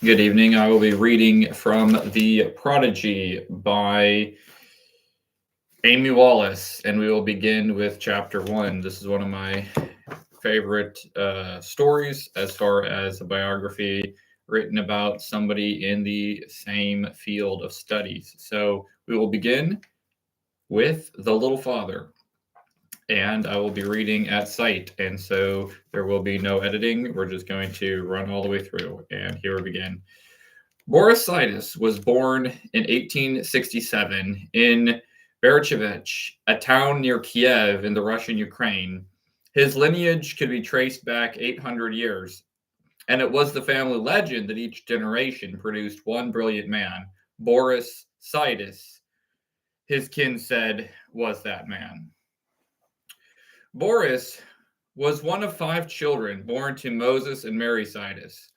Good evening. I will be reading from the Prodigy by Amy Wallace, and we will begin with chapter 1. This is one of my favorite stories as far as a biography written about somebody in the same field of studies. So we will begin with The Little Father, and I will be reading at sight, and so there will be no editing. We're just going to run all the way through, and here we begin. Boris Sidis was born in 1867 in Berchevich, a town near Kiev in the Russian Ukraine. His lineage could be traced back 800 years, and it was the family legend that each generation produced one brilliant man, Boris Sidis. His kin said was that man. Boris was one of 5 children born to Moses and Mary Sidis.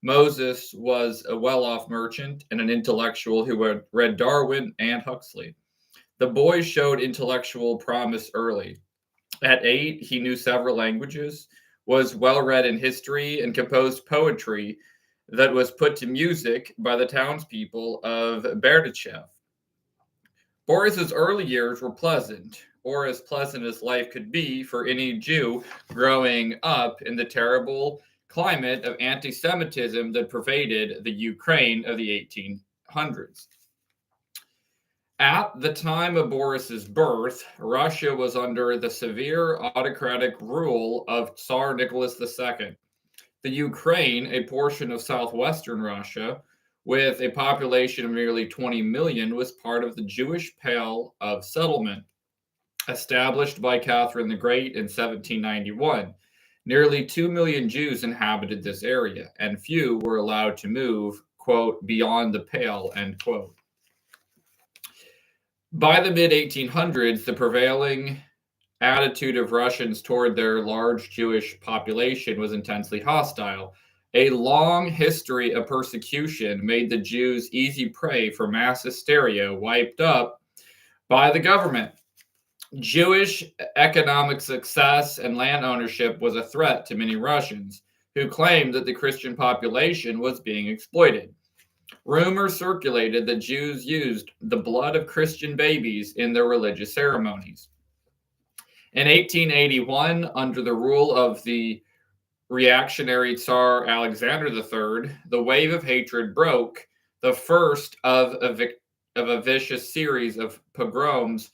Moses was a well-off merchant and an intellectual who had read Darwin and Huxley. The boy showed intellectual promise early. At 8, he knew several languages, was well-read in history, and composed poetry that was put to music by the townspeople of Berdichev. Boris's early years were pleasant, or as pleasant as life could be for any Jew growing up in the terrible climate of anti-Semitism that pervaded the Ukraine of the 1800s. At the time of Boris's birth, Russia was under the severe autocratic rule of Tsar Nicholas II. The Ukraine, a portion of southwestern Russia, with a population of nearly 20 million, was part of the Jewish Pale of Settlement, established by Catherine the Great in 1791. Nearly 2 million Jews inhabited this area, and few were allowed to move, quote, beyond the Pale, end quote. By the mid-1800s, the prevailing attitude of Russians toward their large Jewish population was intensely hostile. A long history of persecution made the Jews easy prey for mass hysteria wiped up by the government. Jewish economic success and land ownership was a threat to many Russians, who claimed that the Christian population was being exploited. Rumors circulated that Jews used the blood of Christian babies in their religious ceremonies. In 1881, under the rule of the reactionary Tsar Alexander III, the wave of hatred broke, the first of a vicious series of pogroms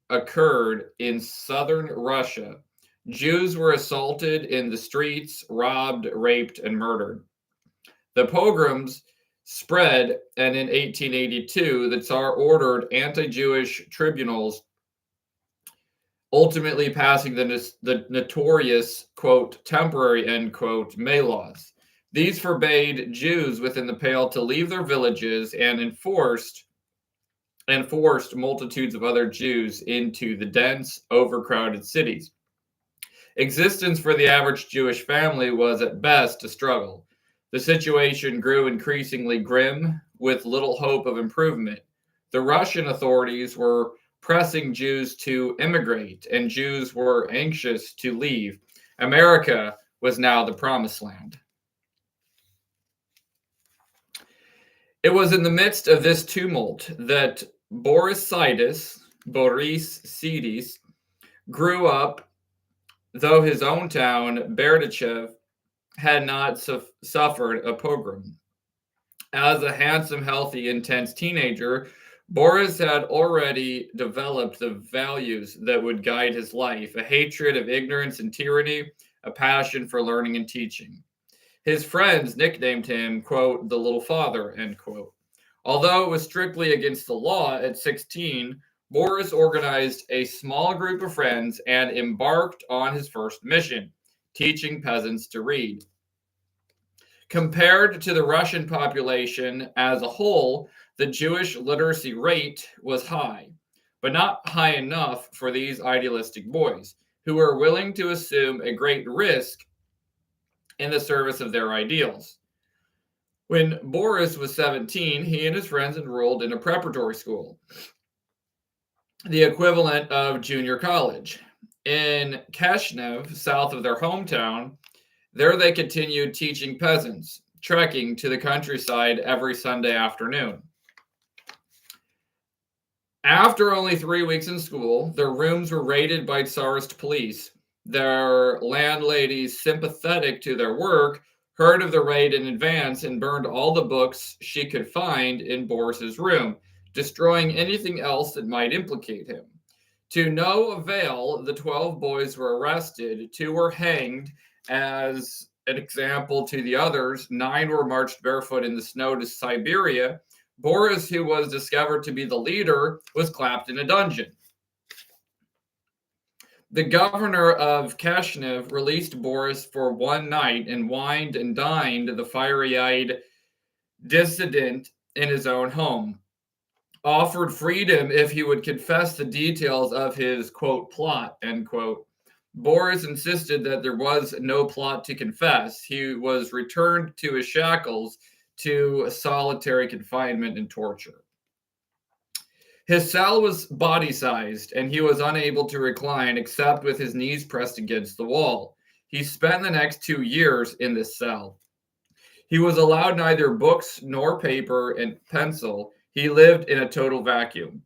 occurred in southern Russia. Jews were assaulted in the streets, robbed, raped, and murdered. The pogroms spread, and in 1882, the Tsar ordered anti-Jewish tribunals, ultimately passing the notorious, quote, temporary, end quote, May laws. These forbade Jews within the Pale to leave their villages and forced multitudes of other Jews into the dense, overcrowded cities. Existence for the average Jewish family was at best a struggle. The situation grew increasingly grim, with little hope of improvement. The Russian authorities were pressing Jews to immigrate, and Jews were anxious to leave. America was now the promised land. It was in the midst of this tumult that Boris Sidis grew up, though his own town, Berdichev, had not suffered a pogrom. As a handsome, healthy, intense teenager, Boris had already developed the values that would guide his life: a hatred of ignorance and tyranny, a passion for learning and teaching. His friends nicknamed him, quote, the Little Father, end quote. Although it was strictly against the law, at 16, Boris organized a small group of friends and embarked on his first mission: teaching peasants to read. Compared to the Russian population as a whole, the Jewish literacy rate was high, but not high enough for these idealistic boys, who were willing to assume a great risk in the service of their ideals. When Boris was 17, he and his friends enrolled in a preparatory school, the equivalent of junior college. In Kashnev, south of their hometown, there they continued teaching peasants, trekking to the countryside every Sunday afternoon. After only 3 weeks in school, their rooms were raided by Tsarist police. Their landlady, sympathetic to their work, heard of the raid in advance and burned all the books she could find in Boris's room, destroying anything else that might implicate him. To no avail, the 12 boys were arrested. 2 were hanged. As an example to the others, 9 were marched barefoot in the snow to Siberia. Boris, who was discovered to be the leader, was clapped in a dungeon. The governor of Kishinev released Boris for one night and wined and dined the fiery-eyed dissident in his own home, offered freedom if he would confess the details of his, quote, plot, end quote. Boris insisted that there was no plot to confess. He was returned to his shackles, to solitary confinement and torture. His cell was body-sized, and he was unable to recline except with his knees pressed against the wall. He spent the next 2 years in this cell. He was allowed neither books nor paper and pencil. He lived in a total vacuum.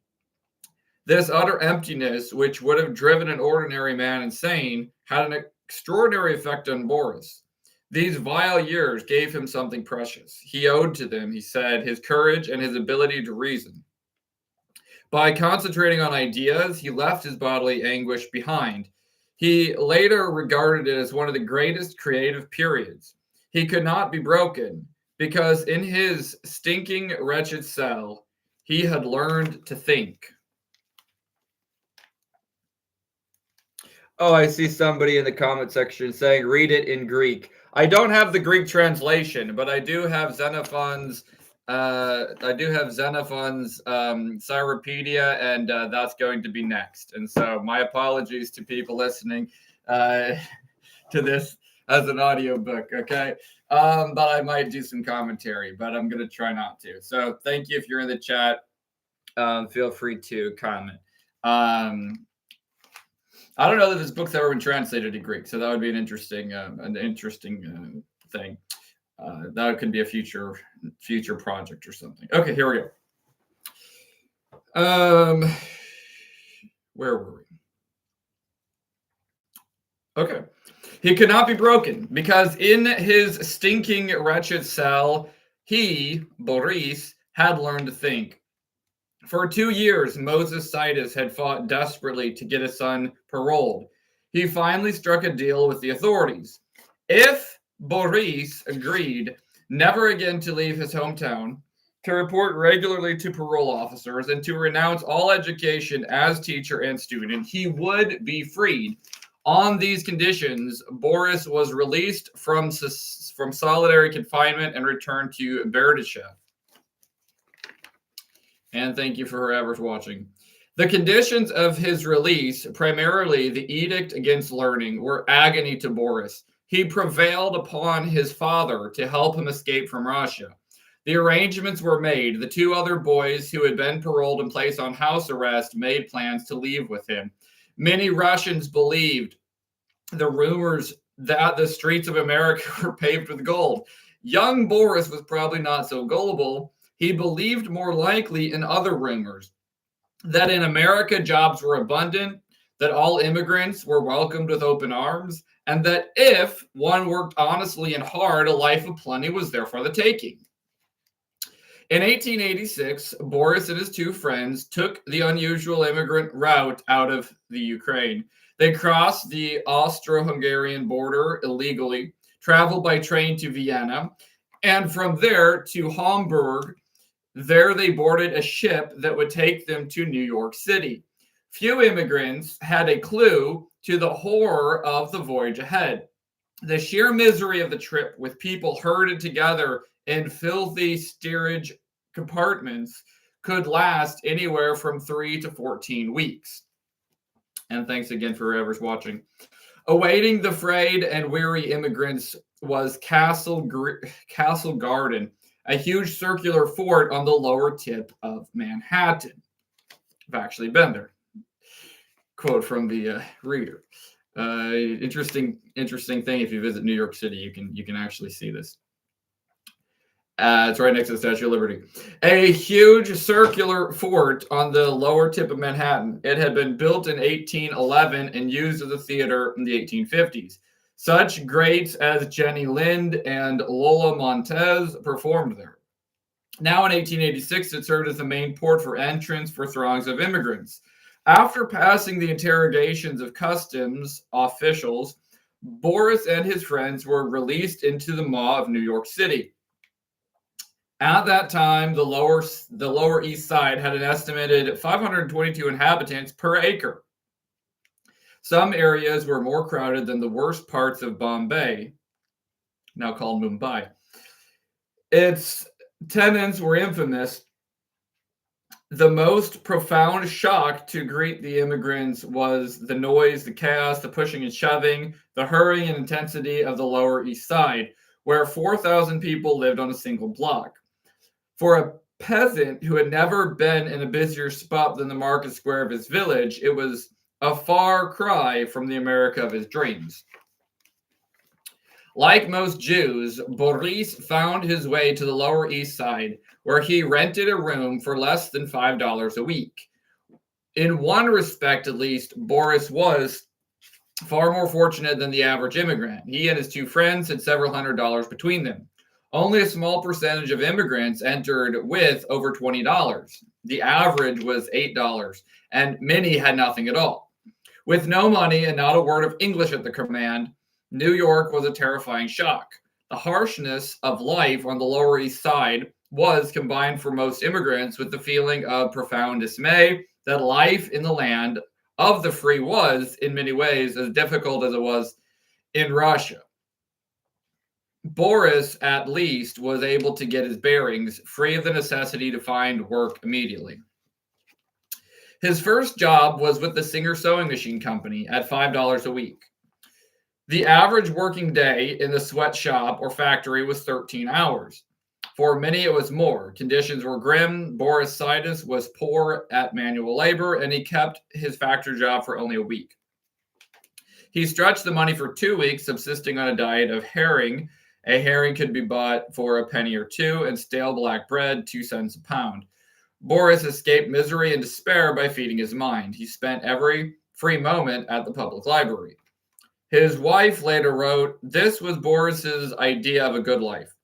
This utter emptiness, which would have driven an ordinary man insane, had an extraordinary effect on Boris. These vile years gave him something precious. He owed to them, he said, his courage and his ability to reason. By concentrating on ideas, he left his bodily anguish behind. He later regarded it as one of the greatest creative periods. He could not be broken because in his stinking, wretched cell, he had learned to think. Oh, I see somebody in the comment section saying, read it in Greek. I don't have the Greek translation, but I do have Xenophon's Cyropedia, and that's going to be next. And so my apologies to people listening to this as an audiobook, okay? But I might do some commentary, but I'm going to try not to. So thank you if you're in the chat. Feel free to comment. I don't know that this book's ever been translated to Greek, so that would be an interesting thing. That could be a future project or something. Okay, here we go. Where were we? Okay. He could not be broken because in his stinking, wretched cell, he, Boris, had learned to think. For 2 years, Moses Sidis had fought desperately to get his son paroled. He finally struck a deal with the authorities. If Boris agreed never again to leave his hometown, to report regularly to parole officers, and to renounce all education as teacher and student, he would be freed. On these conditions, Boris was released from solitary confinement and returned to Berdichev. And thank you for whoever's watching. The conditions of his release, primarily the edict against learning, were agony to Boris. He prevailed upon his father to help him escape from Russia. The arrangements were made. The 2 other boys who had been paroled and placed on house arrest made plans to leave with him. Many Russians believed the rumors that the streets of America were paved with gold. Young Boris was probably not so gullible. He believed more likely in other rumors, that in America jobs were abundant, that all immigrants were welcomed with open arms, and that if one worked honestly and hard, a life of plenty was there for the taking. In 1886, Boris and his 2 friends took the unusual immigrant route out of the Ukraine. They crossed the Austro-Hungarian border illegally, traveled by train to Vienna, and from there to Hamburg. There they boarded a ship that would take them to New York City. Few immigrants had a clue to the horror of the voyage ahead. The sheer misery of the trip, with people herded together in filthy steerage compartments, could last anywhere from 3 to 14 weeks. And thanks again for whoever's watching. Awaiting the frayed and weary immigrants was Castle Garden, a huge circular fort on the lower tip of Manhattan. I've actually been there. Quote from the reader. Interesting thing. If you visit New York City, you can actually see this. It's right next to the Statue of Liberty. A huge circular fort on the lower tip of Manhattan. It had been built in 1811 and used as a theater in the 1850s. Such greats as Jenny Lind and Lola Montez performed there. Now in 1886, it served as the main port for entrance for throngs of immigrants. After passing the interrogations of customs officials, Boris and his friends were released into the maw of New York City. At that time, the Lower East Side had an estimated 522 inhabitants per acre. Some areas were more crowded than the worst parts of Bombay, now called Mumbai. Its tenants were infamous. The most profound shock to greet the immigrants was the noise, the chaos, the pushing and shoving, the hurrying and intensity of the Lower East Side, where 4,000 people lived on a single block. For a peasant who had never been in a busier spot than the market square of his village, it was a far cry from the America of his dreams. Like most Jews, Boris found his way to the Lower East Side, where he rented a room for less than $5 a week. In one respect, at least, Boris was far more fortunate than the average immigrant. He and his two friends had several $100s between them. Only a small percentage of immigrants entered with over $20. The average was $8, and many had nothing at all. With no money and not a word of English at the command, New York was a terrifying shock. The harshness of life on the Lower East Side was combined for most immigrants with the feeling of profound dismay that life in the land of the free was, in many ways, as difficult as it was in Russia. Boris, at least, was able to get his bearings, free of the necessity to find work immediately. His first job was with the Singer Sewing Machine Company at $5 a week. The average working day in the sweatshop or factory was 13 hours. For many, it was more. Conditions were grim. Boris Sidis was poor at manual labor, and he kept his factory job for only a week. He stretched the money for 2 weeks, subsisting on a diet of herring. A herring could be bought for a penny or two, and stale black bread, 2 cents a pound. Boris escaped misery and despair by feeding his mind. He spent every free moment at the public library. His wife later wrote, "This was Boris's idea of a good life.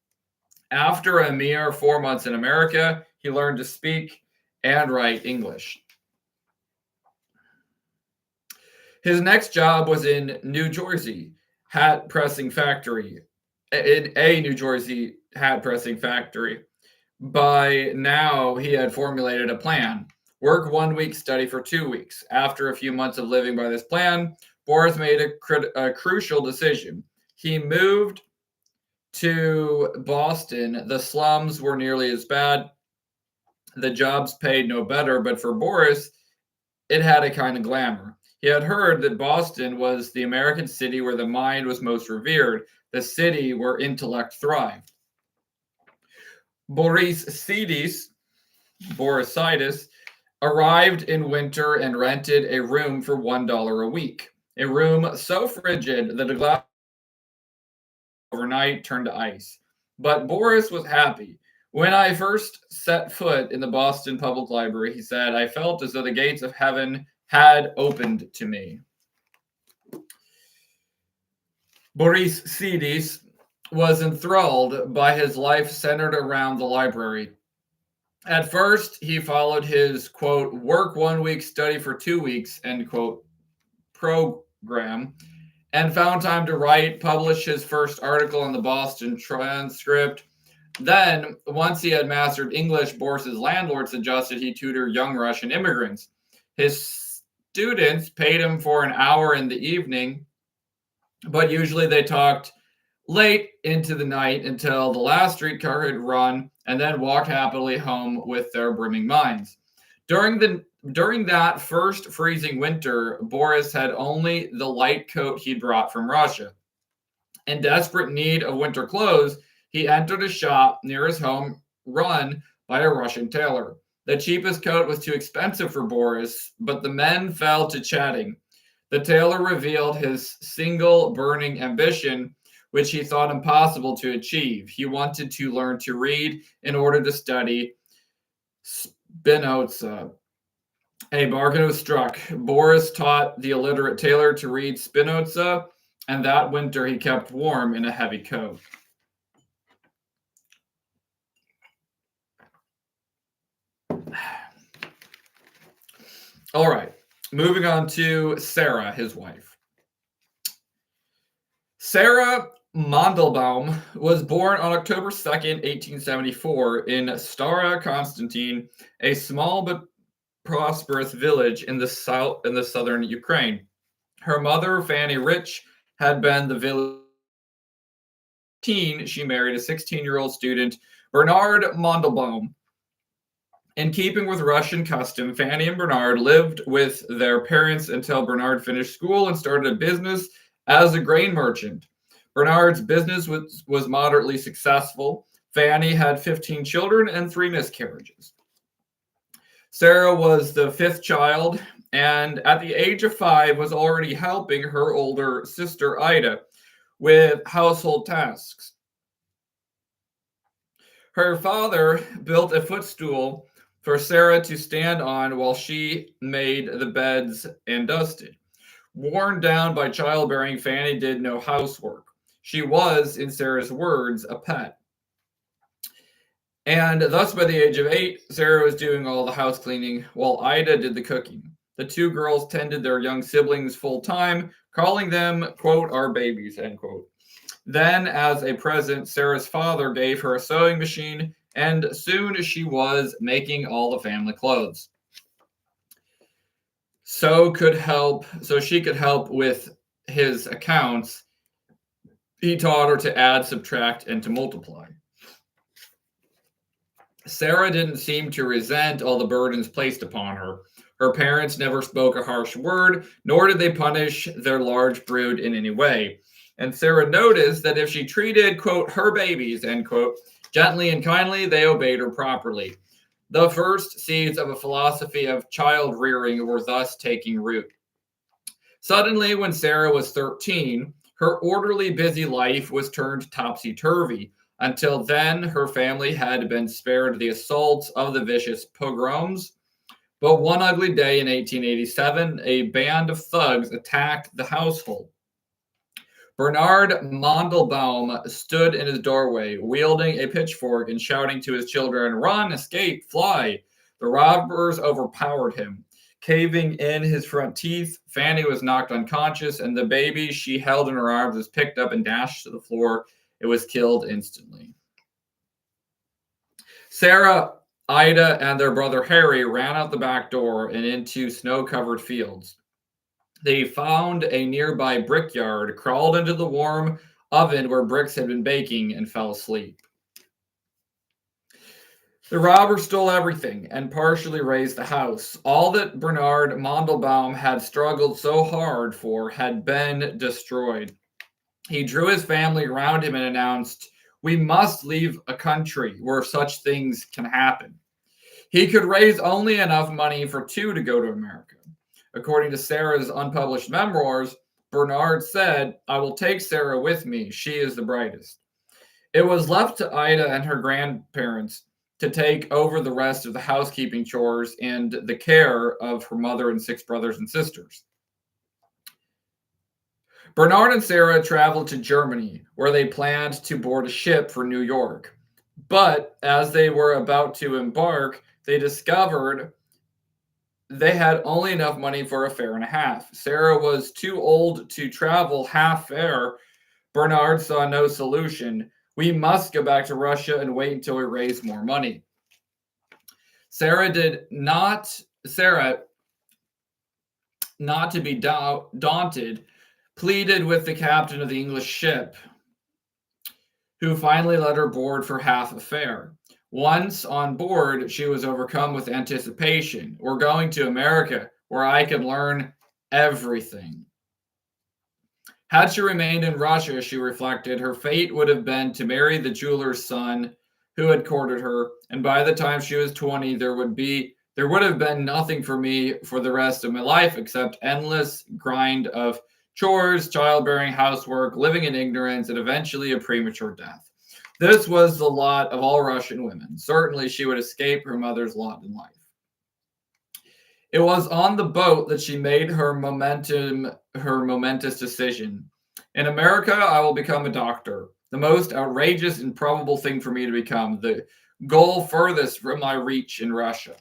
After a mere 4 months in America, he learned to speak and write English." His next job was in New Jersey hat pressing factory. In a New Jersey hat pressing factory. By now, he had formulated a plan. Work 1 week, study for 2 weeks. After a few months of living by this plan, Boris made a crucial decision. He moved to Boston. The slums were nearly as bad. The jobs paid no better, but for Boris, it had a kind of glamour. He had heard that Boston was the American city where the mind was most revered, the city where intellect thrived. Boris Sidis arrived in winter and rented a room for $1 a week. A room so frigid that a glass overnight turned to ice. But Boris was happy. "When I first set foot in the Boston Public Library," he said, "I felt as though the gates of heaven had opened to me." Boris Sidis was enthralled by his life centered around the library. At first, he followed his, quote, "work 1 week, study for 2 weeks," end quote, program, and found time to write, publish his first article in the Boston Transcript. Then, once he had mastered English, Boris's landlord suggested he tutor young Russian immigrants. His students paid him for an hour in the evening, but usually they talked late into the night until the last streetcar had run, and then walked happily home with their brimming minds. During that first freezing winter, Boris had only the light coat he'd brought from Russia. In desperate need of winter clothes, he entered a shop near his home run by a Russian tailor. The cheapest coat was too expensive for Boris, but the men fell to chatting. The tailor revealed his single burning ambition: which he thought impossible to achieve. He wanted to learn to read in order to study Spinoza. A bargain was struck. Boris taught the illiterate tailor to read Spinoza, and that winter he kept warm in a heavy coat. All right, moving on to Sarah, his wife. Sarah Mandelbaum was born on October 2nd, 1874 in Stara Konstantin, a small but prosperous village in the southern Ukraine. Her mother, Fanny Rich, had been the village. She married a 16-year-old student, Bernard Mandelbaum. In keeping with Russian custom, Fanny and Bernard lived with their parents until Bernard finished school and started a business as a grain merchant. Bernard's business was moderately successful. Fanny had 15 children and 3 miscarriages. Sarah was the 5th child, and at the age of 5 was already helping her older sister Ida with household tasks. Her father built a footstool for Sarah to stand on while she made the beds and dusted. Worn down by childbearing, Fanny did no housework. She was, in Sarah's words, a pet. And thus, by the age of 8, Sarah was doing all the house cleaning while Ida did the cooking. The 2 girls tended their young siblings full time, calling them, quote, our babies, end quote. Then, as a present, Sarah's father gave her a sewing machine, and soon she was making all the family clothes. So she could help with his accounts. He taught her to add, subtract, and to multiply. Sarah didn't seem to resent all the burdens placed upon her. Her parents never spoke a harsh word, nor did they punish their large brood in any way. And Sarah noticed that if she treated, quote, her babies, end quote, gently and kindly, they obeyed her properly. The first seeds of a philosophy of child rearing were thus taking root. Suddenly, when Sarah was 13, her orderly, busy life was turned topsy-turvy. Until then, her family had been spared the assaults of the vicious pogroms. But one ugly day in 1887, a band of thugs attacked the household. Bernard Mandelbaum stood in his doorway, wielding a pitchfork and shouting to his children, run, escape, fly. The robbers overpowered him. Caving in his front teeth, Fanny was knocked unconscious, and the baby she held in her arms was picked up and dashed to the floor. It was killed instantly. Sarah, Ida, and their brother Harry ran out the back door and into snow-covered fields. They found a nearby brickyard, crawled into the warm oven where bricks had been baking, and fell asleep. The robbers stole everything and partially razed the house. All that Bernard Mandelbaum had struggled so hard for had been destroyed. He drew his family around him and announced, we must leave a country where such things can happen. He could raise only enough money for 2 to go to America. According to Sarah's unpublished memoirs, Bernard said, I will take Sarah with me. She is the brightest. It was left to Ida and her grandparents to take over the rest of the housekeeping chores and the care of her mother and 6 brothers and sisters. Bernard and Sarah traveled to Germany, where they planned to board a ship for New York. But as they were about to embark, they discovered they had only enough money for a fare and a half. Sarah was too old to travel half fare. Bernard saw no solution. We must go back to Russia and wait until we raise more money. Sarah, not to be daunted, pleaded with the captain of the English ship, who finally let her board for half a fare. Once on board, she was overcome with anticipation. We're going to America, where I can learn everything. Had she remained in Russia, she reflected, her fate would have been to marry the jeweler's son who had courted her, and by the time she was 20, there would have been nothing for me for the rest of my life except endless grind of chores, childbearing, housework, living in ignorance, and eventually a premature death. This was the lot of all Russian women. Certainly, she would escape her mother's lot in life. It was on the boat that she made her momentous decision. In America, I will become a doctor. The most outrageous and probable thing for me to become. The goal furthest from my reach in Russia.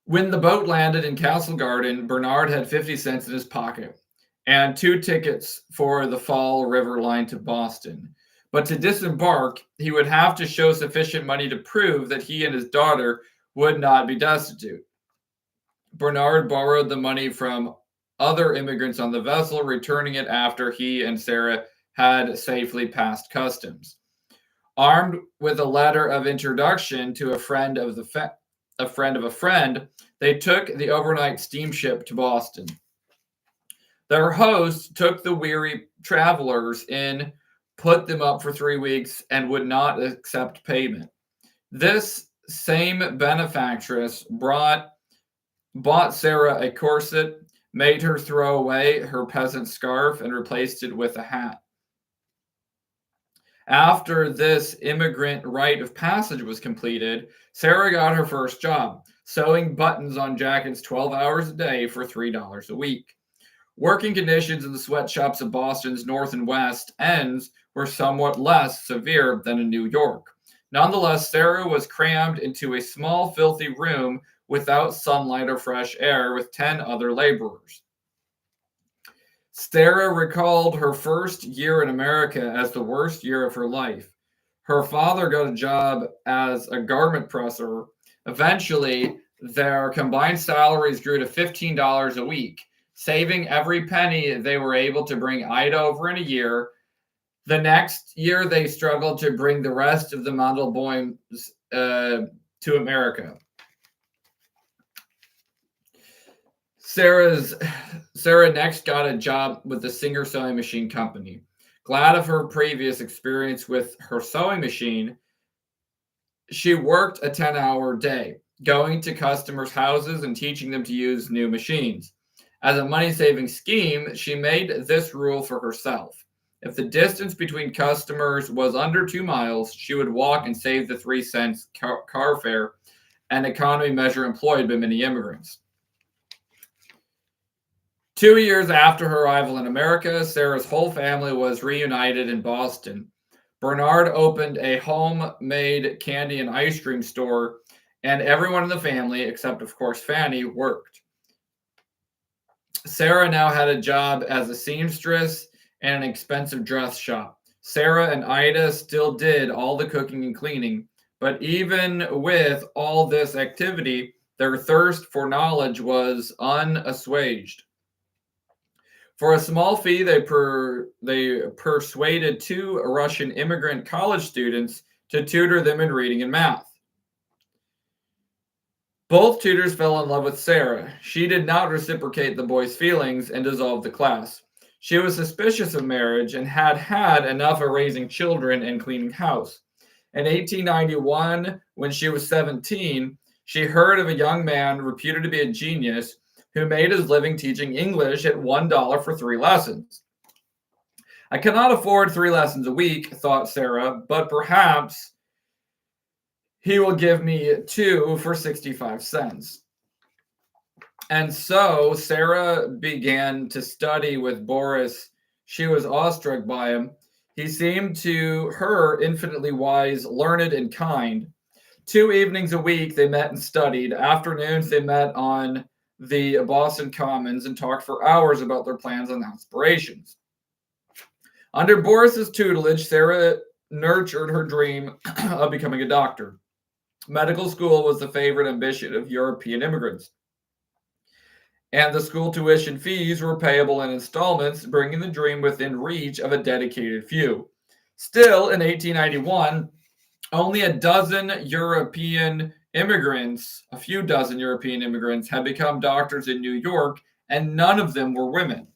When the boat landed in Castle Garden, Bernard had 50 cents in his pocket and 2 tickets for the Fall River line to Boston. But to disembark, he would have to show sufficient money to prove that he and his daughter would not be destitute. Bernard borrowed the money from other immigrants on the vessel, returning it after he and Sarah had safely passed customs. Armed with a letter of introduction to a friend of a friend, they took the overnight steamship to Boston. Their host took the weary travelers in, put them up for 3 weeks, and would not accept payment. This same benefactress bought Sarah a corset, made her throw away her peasant scarf, and replaced it with a hat. After this immigrant rite of passage was completed, Sarah got her first job, sewing buttons on jackets 12 hours a day for $3 a week. Working conditions in the sweatshops of Boston's North and West Ends were somewhat less severe than in New York. Nonetheless, Sarah was crammed into a small, filthy room without sunlight or fresh air with 10 other laborers. Sarah recalled her first year in America as the worst year of her life. Her father got a job as a garment presser. Eventually, their combined salaries grew to $15 a week, saving every penny they were able to bring Ida over in a year. The next year, they struggled to bring the rest of the Mandelbaums to America. Sarah next got a job with the Singer Sewing Machine Company. Glad of her previous experience with her sewing machine, she worked a 10-hour day, going to customers' houses and teaching them to use new machines. As a money-saving scheme, she made this rule for herself. If the distance between customers was under 2 miles, she would walk and save the 3 cents car fare, an economy measure employed by many immigrants. 2 years after her arrival in America, Sarah's whole family was reunited in Boston. Bernard opened a homemade candy and ice cream store, and everyone in the family, except of course Fanny, worked. Sarah now had a job as a seamstress and an expensive dress shop. Sarah and Ida still did all the cooking and cleaning, but even with all this activity, their thirst for knowledge was unassuaged. For a small fee, they persuaded 2 Russian immigrant college students to tutor them in reading and math. Both tutors fell in love with Sarah. She did not reciprocate the boys' feelings and dissolved the class. She was suspicious of marriage and had had enough of raising children and cleaning house. In 1891, when she was 17, she heard of a young man reputed to be a genius who made his living teaching English at $1 for 3 lessons. I cannot afford 3 lessons a week, thought Sarah, but perhaps he will give me 2 for 65 cents. And so Sarah began to study with Boris. She was awestruck by him. He seemed to her infinitely wise, learned, and kind. 2 evenings a week they met and studied. Afternoons they met on the Boston Commons and talked for hours about their plans and aspirations. Under Boris's tutelage, Sarah nurtured her dream of becoming a doctor. Medical school was the favorite ambition of European immigrants, and the school tuition fees were payable in installments, bringing the dream within reach of a dedicated few. Still, in 1891, only a few dozen European immigrants had become doctors in New York, and none of them were women.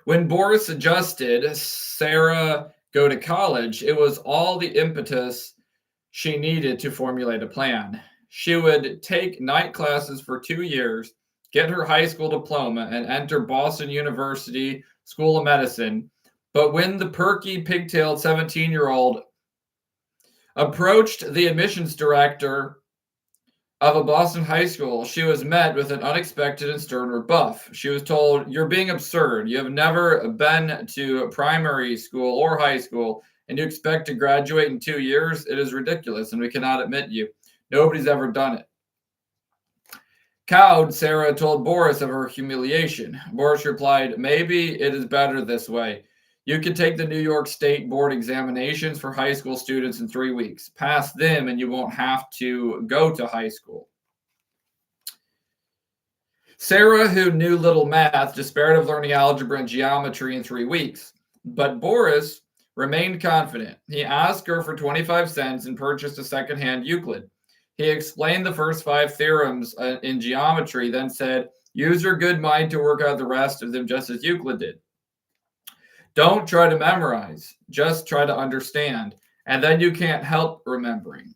When Boris suggested Sarah go to college, it was all the impetus she needed to formulate a plan. She would take night classes for 2 years, get her high school diploma, and enter Boston University School of Medicine. But when the perky, pigtailed 17-year-old approached the admissions director of a Boston high school, she was met with an unexpected and stern rebuff. She was told, "You're being absurd. You have never been to primary school or high school, and you expect to graduate in 2 years? It is ridiculous, and we cannot admit you. Nobody's ever done it." Cowed, Sarah told Boris of her humiliation. Boris replied, "Maybe it is better this way. You can take the New York State Board examinations for high school students in 3 weeks. Pass them and you won't have to go to high school." Sarah, who knew little math, despaired of learning algebra and geometry in 3 weeks. But Boris remained confident. He asked her for 25 cents and purchased a secondhand Euclid. He explained the first 5 theorems in geometry, then said, "Use your good mind to work out the rest of them just as Euclid did. Don't try to memorize, just try to understand, and then you can't help remembering."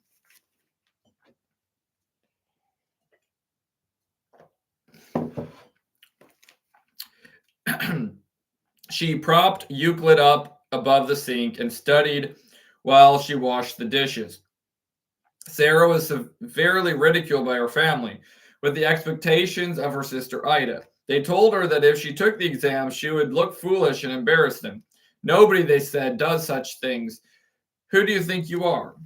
She propped Euclid up above the sink and studied while she washed the dishes. Sarah was severely ridiculed by her family, with the expectations of her sister Ida. They told her that if she took the exam, she would look foolish and embarrass them. "Nobody," they said, "does such things. Who do you think you are?"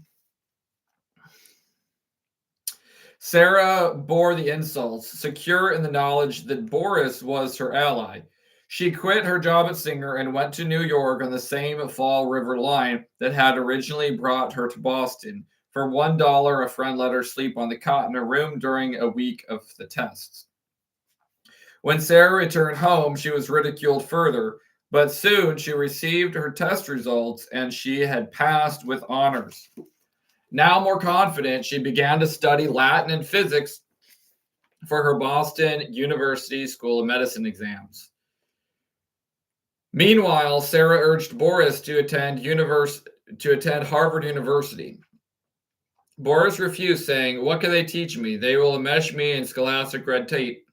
Sarah bore the insults, secure in the knowledge that Boris was her ally. She quit her job at Singer and went to New York on the same Fall River line that had originally brought her to Boston. For $1, a friend let her sleep on the cot in a room during a week of the tests. When Sarah returned home, she was ridiculed further, but soon she received her test results and she had passed with honors. Now more confident, she began to study Latin and physics for her Boston University School of Medicine exams. Meanwhile, Sarah urged Boris to attend Harvard University. Boris refused, saying, "What can they teach me? They will enmesh me in scholastic red tape."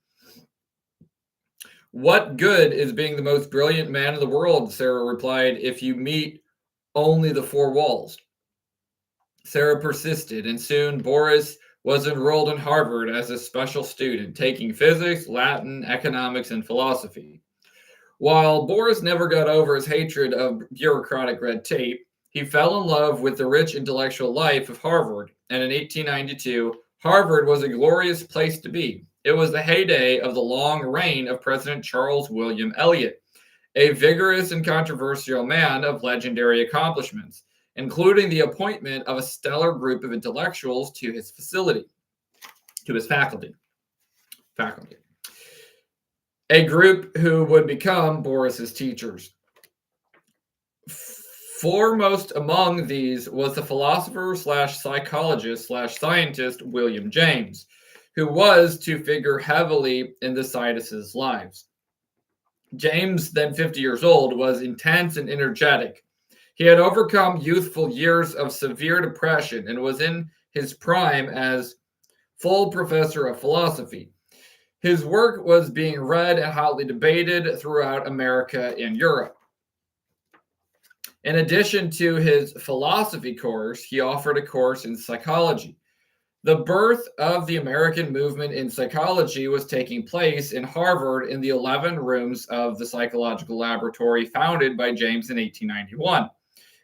"What good is being the most brilliant man in the world," Sarah replied, "if you meet only the 4 walls?" Sarah persisted, and soon Boris was enrolled in Harvard as a special student, taking physics, Latin, economics, and philosophy. While Boris never got over his hatred of bureaucratic red tape, he fell in love with the rich intellectual life of Harvard, and in 1892, Harvard was a glorious place to be. It was the heyday of the long reign of President Charles William Eliot, a vigorous and controversial man of legendary accomplishments, including the appointment of a stellar group of intellectuals to his faculty. A group who would become Boris's teachers. Foremost among these was the philosopher/psychologist/scientist William James, who was to figure heavily in the Sidis' lives. James, then 50 years old, was intense and energetic. He had overcome youthful years of severe depression and was in his prime as full professor of philosophy. His work was being read and hotly debated throughout America and Europe. In addition to his philosophy course, he offered a course in psychology. The birth of the American movement in psychology was taking place in Harvard in the 11 rooms of the psychological laboratory founded by James in 1891.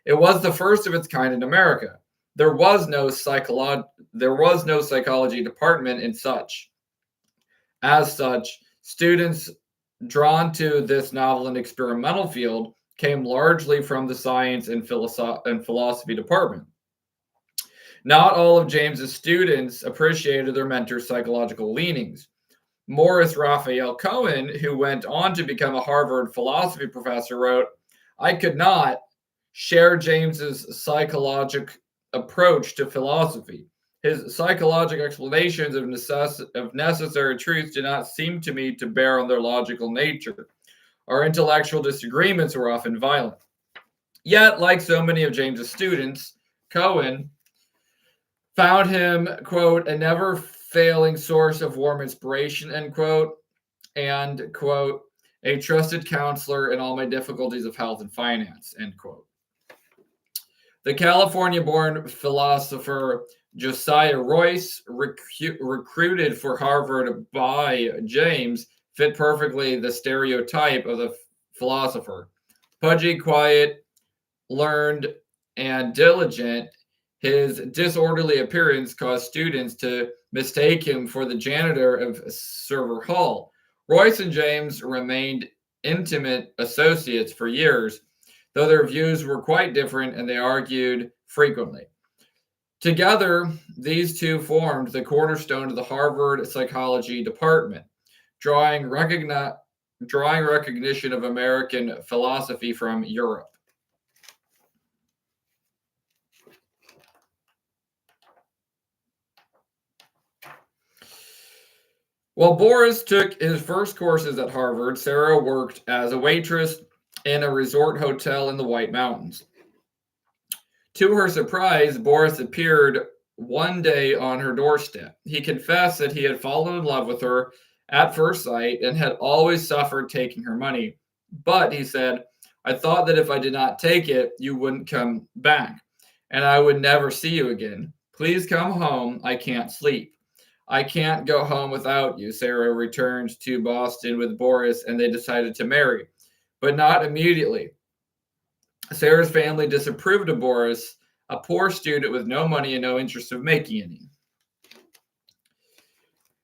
It was the first of its kind in America. There was no psychology department in such. As such, students drawn to this novel and experimental field came largely from the science and philosophy department. Not all of James's students appreciated their mentor's psychological leanings. Morris Raphael Cohen, who went on to become a Harvard philosophy professor, wrote, "I could not share James's psychologic approach to philosophy. His psychologic explanations of necessary truths did not seem to me to bear on their logical nature. Our intellectual disagreements were often violent." Yet, like so many of James's students, Cohen found him, quote, "a never-failing source of warm inspiration," end quote. and, quote, a trusted counselor in all my difficulties of health and finance, end quote. The California-born philosopher Josiah Royce, recruited for Harvard by James, fit perfectly the stereotype of the philosopher. Pudgy, quiet, learned, and diligent, his disorderly appearance caused students to mistake him for the janitor of Server Hall. Royce and James remained intimate associates for years, though their views were quite different and they argued frequently. Together, these two formed the cornerstone of the Harvard Psychology Department, drawing recognition of American philosophy from Europe. While Boris took his first courses at Harvard, Sarah worked as a waitress in a resort hotel in the White Mountains. To her surprise, Boris appeared one day on her doorstep. He confessed that he had fallen in love with her at first sight and had always suffered taking her money. But, he said, I thought that if I did not take it, you wouldn't come back, and I would never see you again. Please come home. I can't sleep. I can't go home without you. Sarah returned to Boston with Boris, and they decided to marry, but not immediately. Sarah's family disapproved of Boris, a poor student with no money and no interest of making any.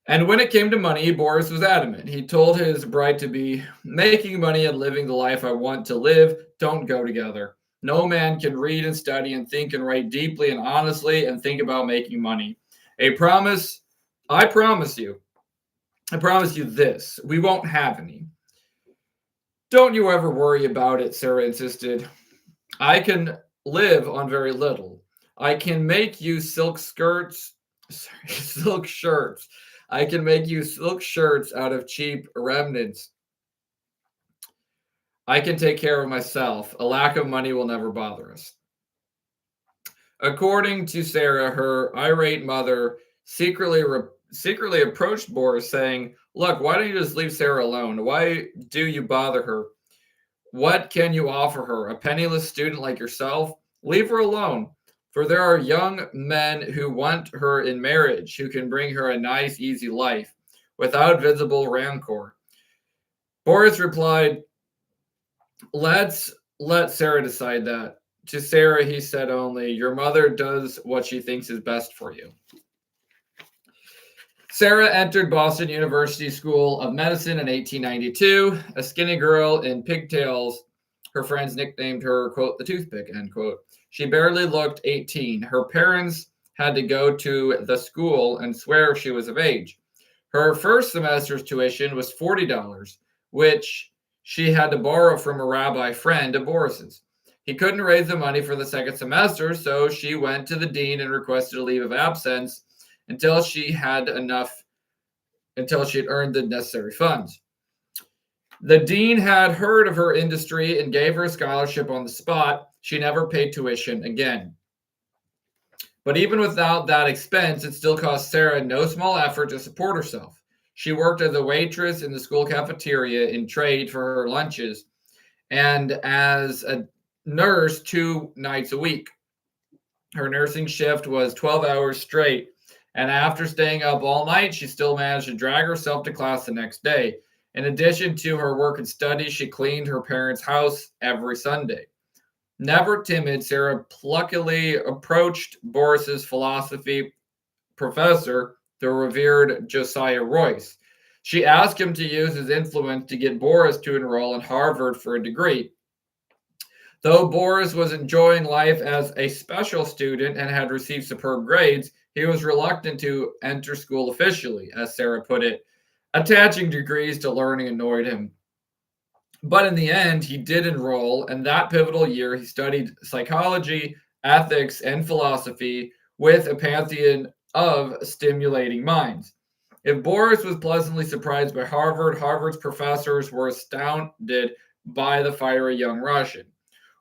And when it came to money, Boris was adamant. He told his bride to be making money and living the life I want to live don't go together. No man can read and study and think and write deeply and honestly and think about making money. I promise you this, we won't have any. Don't you ever worry about it, Sarah insisted. I can live on very little. I can make you silk shirts. I can make you silk shirts out of cheap remnants. I can take care of myself. A lack of money will never bother us. According to Sarah, her irate mother secretly approached Boris saying, look, why don't you just leave Sarah alone? Why do you bother her? What can you offer her? A penniless student like yourself? Leave her alone. For there are young men who want her in marriage, who can bring her a nice, easy life without visible rancor. Boris replied, let's let Sarah decide that. To Sarah, he said only, your mother does what she thinks is best for you. Sarah entered Boston University School of Medicine in 1892, a skinny girl in pigtails. Her friends nicknamed her, quote, the toothpick, end quote. She barely looked 18. Her parents had to go to the school and swear she was of age. Her first semester's tuition was $40, which she had to borrow from a rabbi friend of Boris's. He couldn't raise the money for the second semester, so she went to the dean and requested a leave of absence until she had earned the necessary funds. The dean had heard of her industry and gave her a scholarship on the spot. She never paid tuition again. But even without that expense, it still cost Sarah no small effort to support herself. She worked as a waitress in the school cafeteria in trade for her lunches and as a nurse 2 nights a week. Her nursing shift was 12 hours straight, and after staying up all night, she still managed to drag herself to class the next day. In addition to her work and study, she cleaned her parents' house every Sunday. Never timid, Sarah pluckily approached Boris's philosophy professor, the revered Josiah Royce. She asked him to use his influence to get Boris to enroll in Harvard for a degree. Though Boris was enjoying life as a special student and had received superb grades, he was reluctant to enter school officially, as Sarah put it. Attaching degrees to learning annoyed him. But in the end, he did enroll, and that pivotal year he studied psychology, ethics, and philosophy with a pantheon of stimulating minds. If Boris was pleasantly surprised by Harvard, Harvard's professors were astounded by the fiery young Russian.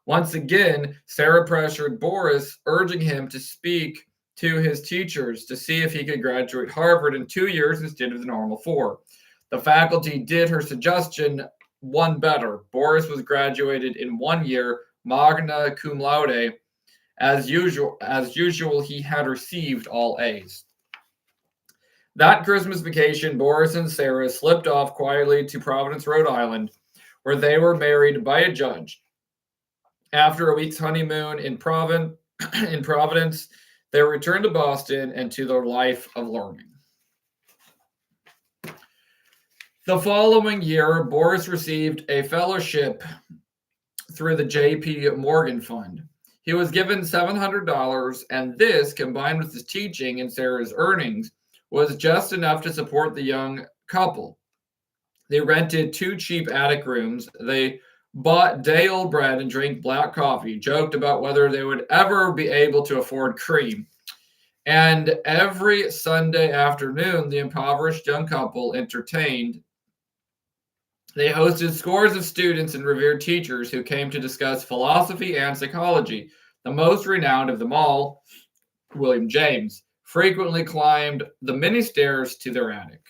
Once again, Sarah pressured Boris, urging him to speak to his teachers to see if he could graduate Harvard in 2 years instead of the normal 4. The faculty did her suggestion one better. Boris was graduated in 1 year, magna cum laude. As usual, he had received all A's. That Christmas vacation, Boris and Sarah slipped off quietly to Providence, Rhode Island, where they were married by a judge. After a week's honeymoon in Providence, they returned to Boston and to their life of learning. The following year, Boris received a fellowship through the J.P. Morgan Fund. He was given $700, and this, combined with his teaching and Sarah's earnings, was just enough to support the young couple. They rented 2 cheap attic rooms. They bought day-old bread and drank black coffee, joked about whether they would ever be able to afford cream. And every Sunday afternoon, the impoverished young couple entertained. They hosted scores of students and revered teachers who came to discuss philosophy and psychology. The most renowned of them all, William James, frequently climbed the many stairs to their attic.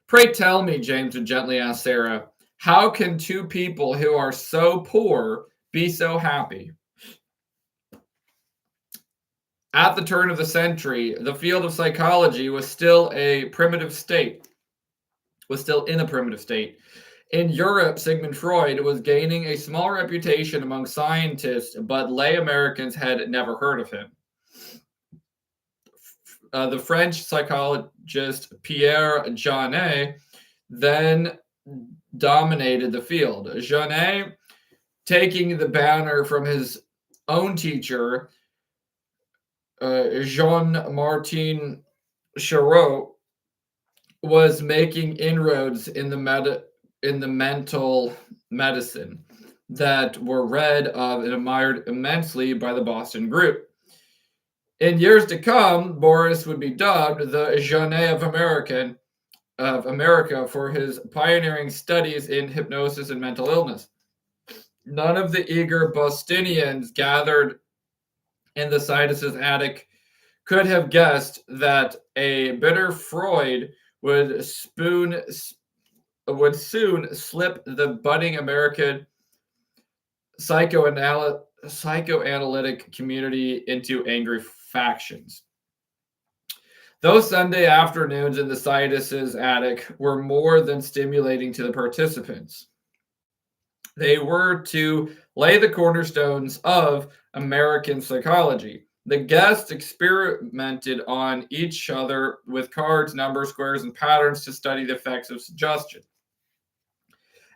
"Pray tell me," James would gently ask Sarah, "how can 2 people who are so poor be so happy?" At the turn of the century, the field of psychology was still in a primitive state. In Europe, Sigmund Freud was gaining a small reputation among scientists, but lay Americans had never heard of him. The French psychologist Pierre Janet then dominated the field. Janet, taking the banner from his own teacher, Jean-Martin Charot, was making inroads in the mental medicine that were read of and admired immensely by the Boston group. In years to come, Boris would be dubbed the Janet of America for his pioneering studies in hypnosis and mental illness. None of the eager Bostonians gathered in the Sidis' attic could have guessed that a bitter Freud would soon slip the budding American psychoanalytic community into angry factions. Those Sunday afternoons in the Sidis' attic were more than stimulating to the participants. They were to lay the cornerstones of American psychology. The guests experimented on each other with cards, numbers, squares, and patterns to study the effects of suggestion.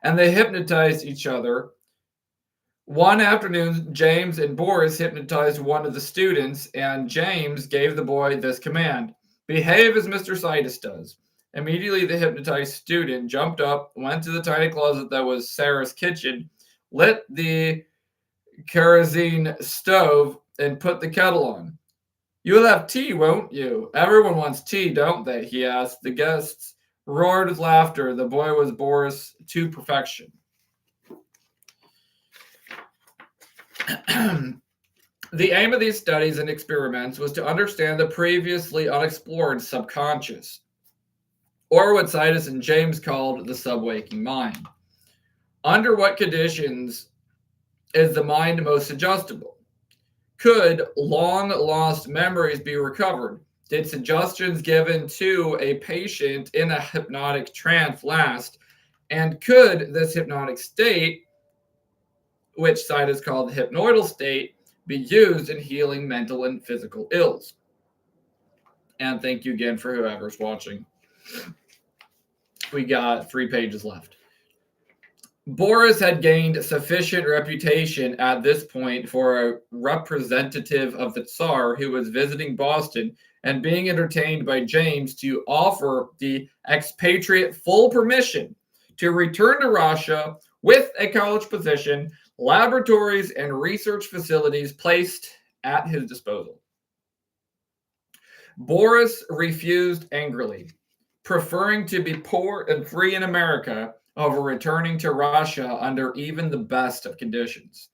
And they hypnotized each other. One afternoon, James and Boris hypnotized one of the students, and James gave the boy this command: "Behave as Mr. Sidis does." Immediately, the hypnotized student jumped up, went to the tiny closet that was Sarah's kitchen, lit the kerosene stove, and put the kettle on. "You'll have tea, won't you? Everyone wants tea, don't they?" he asked. The guests roared with laughter. The boy was Boris to perfection. The aim of these studies and experiments was to understand the previously unexplored subconscious, or what Sidis and James called the subwaking mind. Under what conditions is the mind most suggestible? Could long-lost memories be recovered? Did suggestions given to a patient in a hypnotic trance last? And could this hypnotic state, which Sidis called the hypnoidal state, be used in healing mental and physical ills? And thank you again for whoever's watching. We got 3 pages left. Boris had gained sufficient reputation at this point for a representative of the Tsar who was visiting Boston and being entertained by James to offer the expatriate full permission to return to Russia with a college position, laboratories, and research facilities placed at his disposal. Boris refused angrily, preferring to be poor and free in America over returning to Russia under even the best of conditions.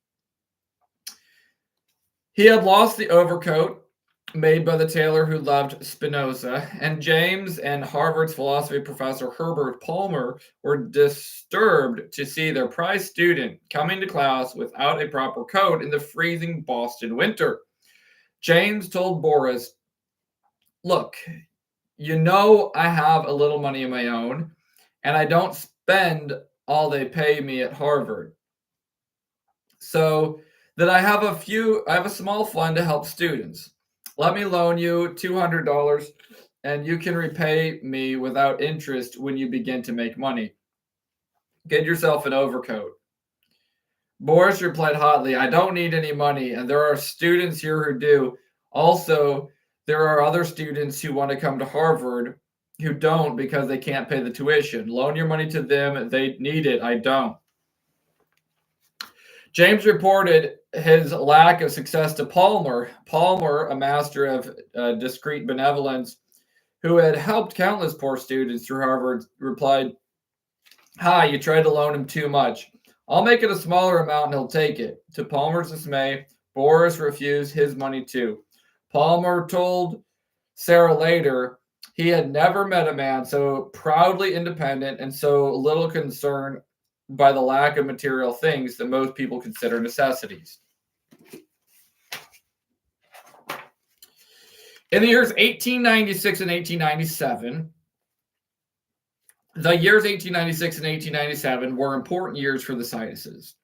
He had lost the overcoat made by the tailor who loved Spinoza, and James and Harvard's philosophy professor Herbert Palmer were disturbed to see their prized student coming to class without a proper coat in the freezing Boston winter. James told Boris, "Look, you know I have a little money of my own, and I don't spend all they pay me at Harvard. So that I have a small fund to help students. Let me loan you $200 and you can repay me without interest when you begin to make money. Get yourself an overcoat." Boris replied hotly, "I don't need any money, and there are students here who do. Also, there are other students who want to come to Harvard who don't because they can't pay the tuition. Loan your money to them. They need it. I don't." James reported his lack of success to Palmer. Palmer, a master of discreet benevolence, who had helped countless poor students through Harvard, replied, "Hi, you tried to loan him too much. I'll make it a smaller amount and he'll take it." To Palmer's dismay, Boris refused his money too. Palmer told Sarah later he had never met a man so proudly independent and so little concerned by the lack of material things that most people consider necessities. In the years 1896 and 1897, the years 1896 and 1897 were important years for the Sidises.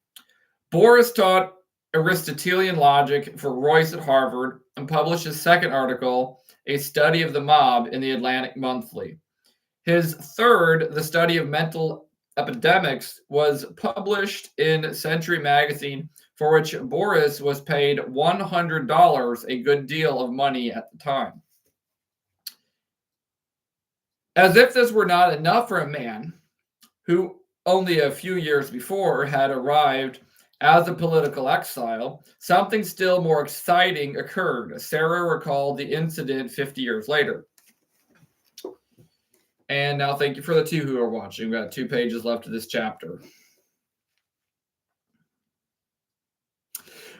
Boris taught Aristotelian logic for Royce at Harvard and published his second article, A Study of the Mob, in the Atlantic Monthly. His third, The Study of Mental Epidemics, was published in Century Magazine, for which Boris was paid $100, a good deal of money at the time. As if this were not enough for a man who only a few years before had arrived as a political exile, something still more exciting occurred. Sarah recalled the incident 50 years later. And now thank you for the two who are watching. We've got 2 pages left of this chapter.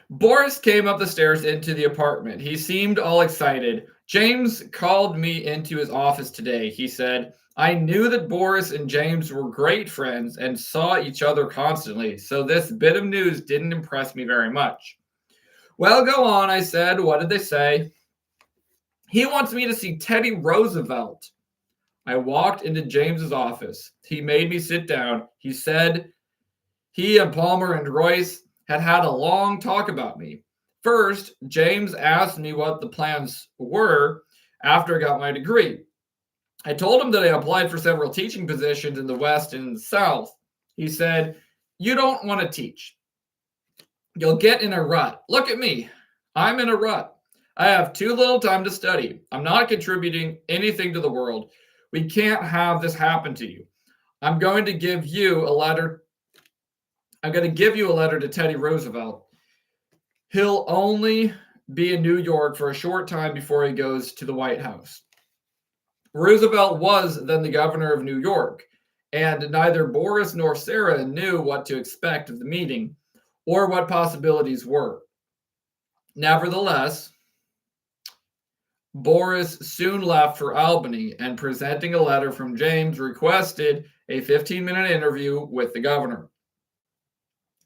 Boris came up the stairs into the apartment. He seemed all excited. "James called me into his office today," he said. "I knew that Boris and James were great friends and saw each other constantly, so this bit of news didn't impress me very much." "Well, go on," I said. "What did they say?" "He wants me to see Teddy Roosevelt." I walked into James's office. He made me sit down. He said he and Palmer and Royce had a long talk about me. First, James asked me what the plans were after I got my degree. I told him that I applied for several teaching positions in the West and in the South. He said, "You don't want to teach. You'll get in a rut. Look at me. I'm in a rut. I have too little time to study. I'm not contributing anything to the world. We can't have this happen to you. I'm going to give you a letter to Teddy Roosevelt. He'll only be in New York for a short time before he goes to the White House." Roosevelt was then the governor of New York, and neither Boris nor Sarah knew what to expect of the meeting or what possibilities were. Nevertheless, Boris soon left for Albany and, presenting a letter from James, requested a 15-minute interview with the governor.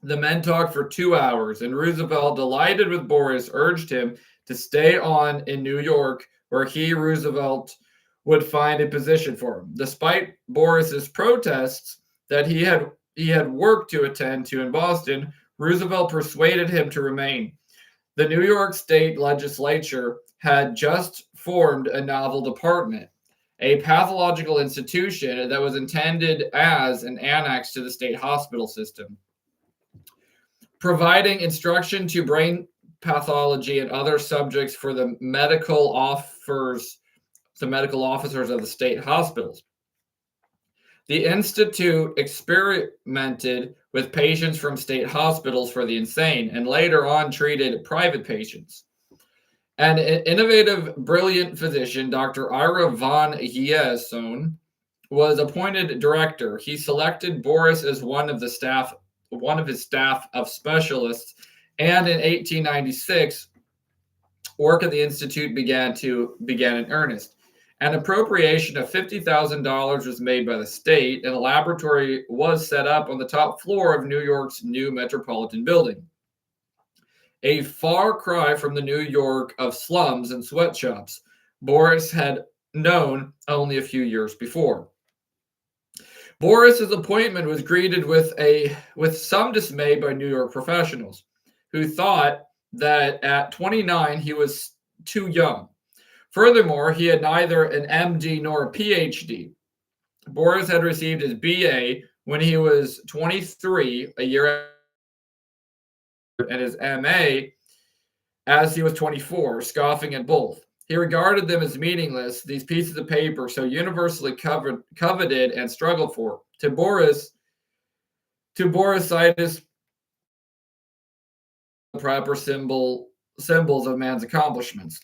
The men talked for 2 hours, and Roosevelt, delighted with Boris, urged him to stay on in New York, where Roosevelt, would find a position for him. Despite Boris's protests that he had work to attend to in Boston, Roosevelt persuaded him to remain. The New York State Legislature had just formed a novel department, a pathological institution that was intended as an annex to the state hospital system, providing instruction to brain pathology and other subjects for the medical officers of the state hospitals. The institute experimented with patients from state hospitals for the insane and later on treated private patients. An innovative, brilliant physician, Dr. Ira von Jeson, was appointed director. He selected Boris as one of his staff of specialists, and in 1896 work at the Institute began in earnest. An appropriation of $50,000 was made by the state, and a laboratory was set up on the top floor of New York's new Metropolitan Building. A far cry from the New York of slums and sweatshops Boris had known only a few years before. Boris's appointment was greeted with some dismay by New York professionals, who thought that at 29 he was too young. Furthermore, he had neither an MD nor a PhD. Boris had received his BA when he was 23, a year after, and his MA as he was 24, scoffing at both. He regarded them as meaningless, these pieces of paper so universally coveted and struggled for. To Boris Sidis, the proper symbols of man's accomplishments.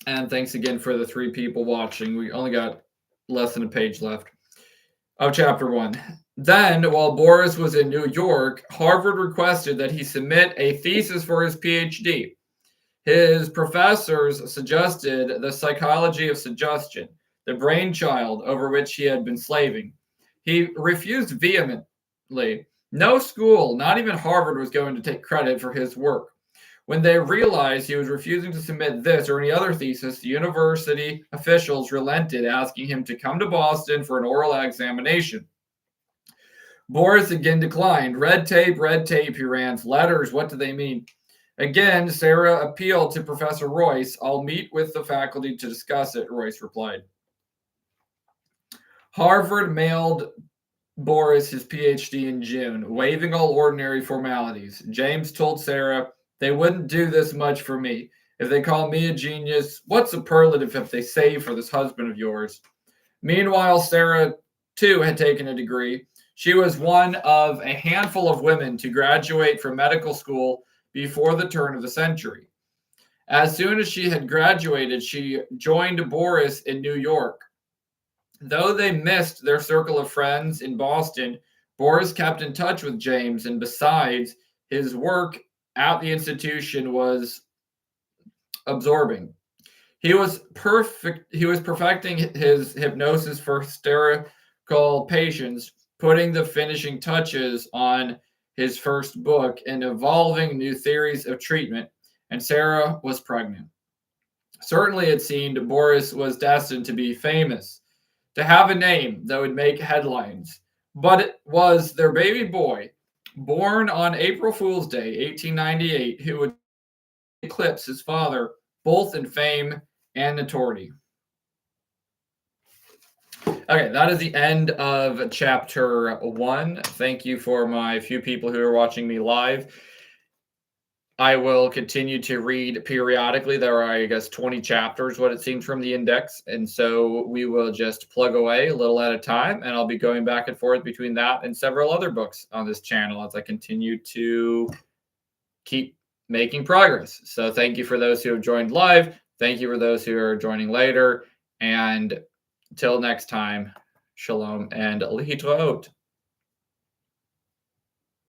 And thanks again for the 3 people watching. We only got less than a page left of chapter 1. Then, while Boris was in New York, Harvard requested that he submit a thesis for his PhD. His professors suggested the psychology of suggestion, the brainchild over which he had been slaving. He refused vehemently. No school, not even Harvard, was going to take credit for his work. When they realized he was refusing to submit this or any other thesis, the university officials relented, asking him to come to Boston for an oral examination. Boris again declined. Red tape, he rants. Letters, what do they mean? Again, Sarah appealed to Professor Royce. I'll meet with the faculty to discuss it, Royce replied. Harvard mailed Boris his PhD in June, waiving all ordinary formalities. James told Sarah, they wouldn't do this much for me. If they call me a genius, what superlative have they saved for this husband of yours? Meanwhile, Sarah, too, had taken a degree. She was one of a handful of women to graduate from medical school before the turn of the century. As soon as she had graduated, she joined Boris in New York. Though they missed their circle of friends in Boston, Boris kept in touch with James, and besides, his work at the institution was absorbing. He was perfecting his hypnosis for hysterical patients, putting the finishing touches on his first book and evolving new theories of treatment, and Sarah was pregnant. Certainly, it seemed Boris was destined to be famous, to have a name that would make headlines. But it was their baby boy, born on April Fool's Day, 1898, who would eclipse his father, both in fame and notoriety. Okay, that is the end of chapter 1. Thank you for my few people who are watching me live. I will continue to read periodically. There are, I guess, 20 chapters, what it seems from the index. And so we will just plug away a little at a time. And I'll be going back and forth between that and several other books on this channel as I continue to keep making progress. So thank you for those who have joined live. Thank you for those who are joining later. And till next time, shalom and lihitraot.